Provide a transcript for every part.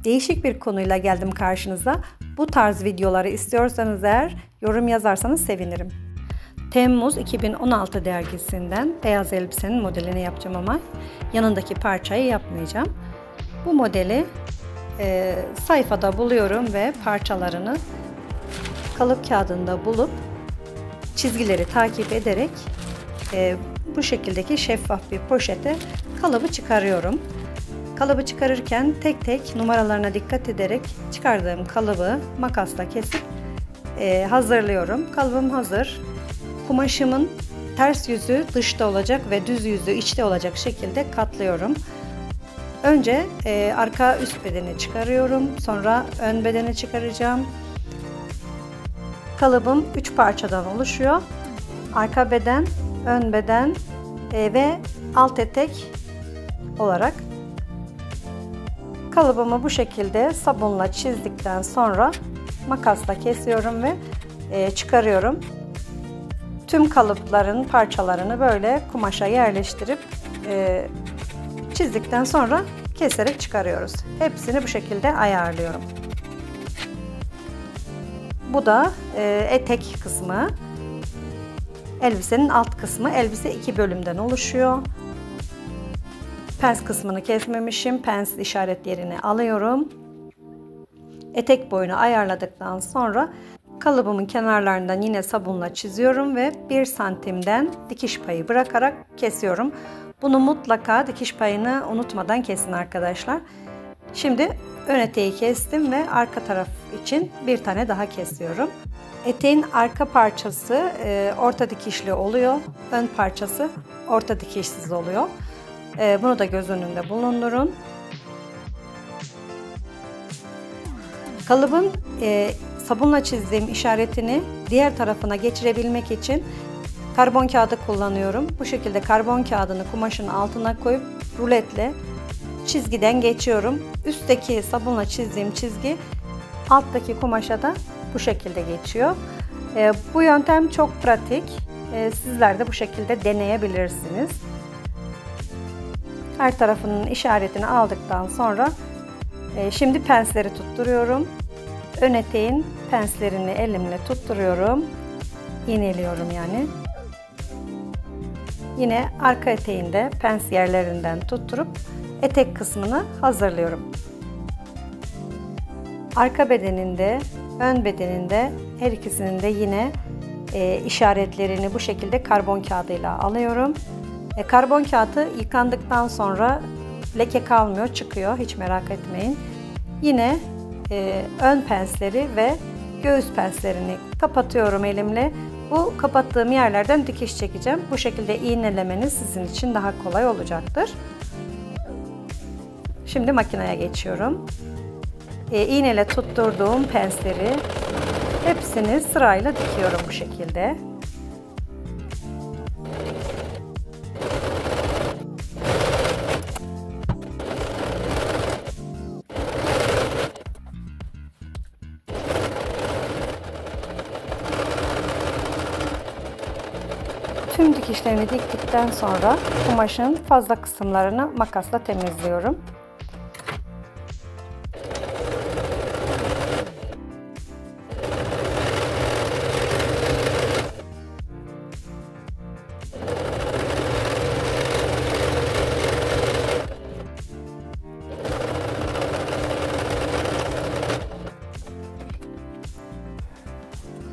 Değişik bir konuyla geldim karşınıza. Bu tarz videoları istiyorsanız eğer yorum yazarsanız sevinirim. Temmuz 2016 dergisinden beyaz elbisenin modelini yapacağım ama yanındaki parçayı yapmayacağım. Bu modeli sayfada buluyorum ve parçalarını kalıp kağıdında bulup çizgileri takip ederek bu şekildeki şeffaf bir poşete kalıbı çıkarıyorum. Kalıbı çıkarırken tek tek numaralarına dikkat ederek çıkardığım kalıbı makasla kesip hazırlıyorum. Kalıbım hazır. Kumaşımın ters yüzü dışta olacak ve düz yüzü içte olacak şekilde katlıyorum. Önce arka üst bedeni çıkarıyorum. Sonra ön bedeni çıkaracağım. Kalıbım 3 parçadan oluşuyor. Arka beden, ön beden ve alt etek olarak. Kalıbımı bu şekilde sabunla çizdikten sonra makasla kesiyorum ve çıkarıyorum. Tüm kalıpların parçalarını böyle kumaşa yerleştirip çizdikten sonra keserek çıkarıyoruz. Hepsini bu şekilde ayarlıyorum. Bu da etek kısmı. Elbisenin alt kısmı. Elbise 2 bölümden oluşuyor. Pens kısmını kesmemişim. Pens işaret yerini alıyorum. Etek boyunu ayarladıktan sonra kalıbımın kenarlarından yine sabunla çiziyorum ve 1 santimden dikiş payı bırakarak kesiyorum. Bunu mutlaka dikiş payını unutmadan kesin arkadaşlar. Şimdi ön eteği kestim ve arka taraf için bir tane daha kesiyorum. Eteğin arka parçası orta dikişli oluyor. Ön parçası orta dikişsiz oluyor. Bunu da göz önünde bulundurun. Kalıbın sabunla çizdiğim işaretini diğer tarafına geçirebilmek için karbon kağıdı kullanıyorum. Bu şekilde karbon kağıdını kumaşın altına koyup ruletle çizgiden geçiyorum. Üstteki sabunla çizdiğim çizgi alttaki kumaşa da bu şekilde geçiyor. Bu yöntem çok pratik. Sizler de bu şekilde deneyebilirsiniz. Her tarafının işaretini aldıktan sonra şimdi pensleri tutturuyorum. Ön eteğin penslerini elimle tutturuyorum. İğneliyorum yani. Yine arka eteğinde pens yerlerinden tutturup etek kısmını hazırlıyorum. Arka bedeninde, ön bedeninde her ikisinin de yine işaretlerini bu şekilde karbon kağıdıyla alıyorum. Karbon kağıdı yıkandıktan sonra leke kalmıyor, çıkıyor. Hiç merak etmeyin. Yine ön pensleri ve göğüs penslerini kapatıyorum elimle. Bu kapattığım yerlerden dikiş çekeceğim. Bu şekilde iğnelemeniz sizin için daha kolay olacaktır. Şimdi makineye geçiyorum. İğneyle tutturduğum pensleri hepsini sırayla dikiyorum bu şekilde. Tüm dikişlerini diktikten sonra kumaşın fazla kısımlarını makasla temizliyorum.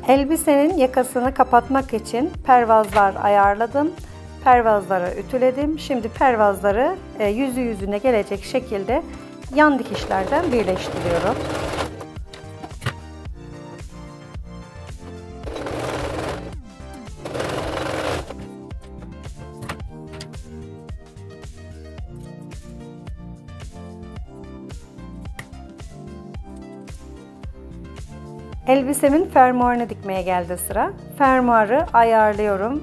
Elbisenin yakasını kapatmak için pervazlar ayarladım. Pervazları ütüledim. Şimdi pervazları yüzü yüzüne gelecek şekilde yan dikişlerden birleştiriyorum. Elbisemin fermuarını dikmeye geldi sıra. Fermuarı ayarlıyorum.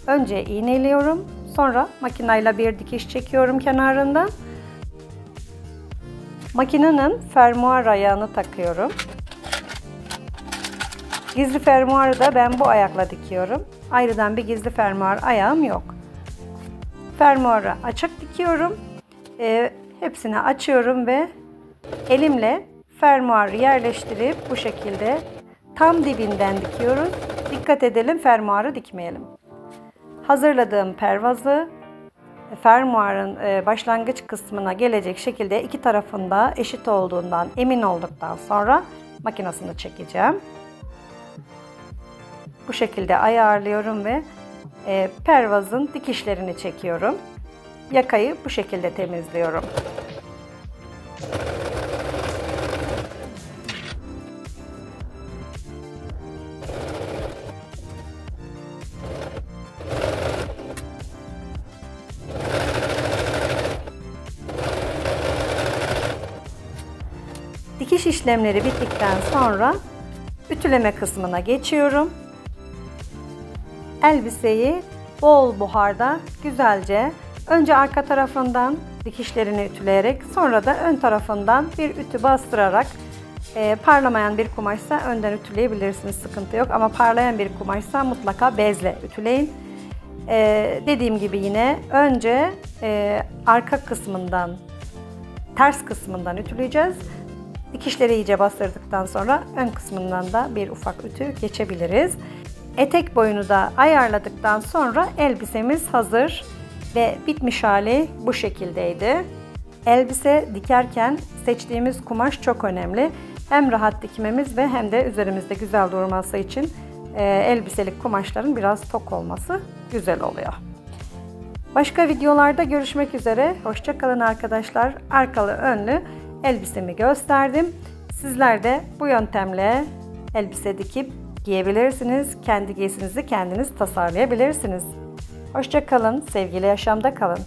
Önce iğneliyorum. Sonra makinayla bir dikiş çekiyorum kenarından. Makinenin fermuar ayağını takıyorum. Gizli fermuarı da ben bu ayakla dikiyorum. Ayrıdan bir gizli fermuar ayağım yok. Fermuarı açık dikiyorum. Hepsini açıyorum ve Elimle fermuarı yerleştirip bu şekilde tam dibinden dikiyoruz. Dikkat edelim, fermuarı dikmeyelim. Hazırladığım pervazı fermuarın başlangıç kısmına gelecek şekilde iki tarafında eşit olduğundan emin olduktan sonra makinesini çekeceğim. Bu şekilde ayarlıyorum ve pervazın dikişlerini çekiyorum. Yakayı bu şekilde temizliyorum. Dikiş işlemleri bittikten sonra ütüleme kısmına geçiyorum. Elbiseyi bol buharda güzelce önce arka tarafından dikişlerini ütüleyerek sonra da ön tarafından bir ütü bastırarak parlamayan bir kumaşsa önden ütüleyebilirsiniz, sıkıntı yok, ama parlayan bir kumaşsa mutlaka bezle ütüleyin. Dediğim gibi yine önce arka kısmından, ters kısmından ütüleyeceğiz. Dikişleri iyice bastırdıktan sonra ön kısmından da bir ufak ütü geçebiliriz. Etek boyunu da ayarladıktan sonra elbisemiz hazır ve bitmiş hali bu şekildeydi. Elbise dikerken seçtiğimiz kumaş çok önemli. Hem rahat dikmemiz ve hem de üzerimizde güzel durması için elbiselik kumaşların biraz tok olması güzel oluyor. Başka videolarda görüşmek üzere. Hoşça kalın arkadaşlar. Arkalı önlü elbisemi gösterdim. Sizler de bu yöntemle elbise dikip giyebilirsiniz. Kendi giysinizi kendiniz tasarlayabilirsiniz. Hoşça kalın. Sevgiyle yaşamda kalın.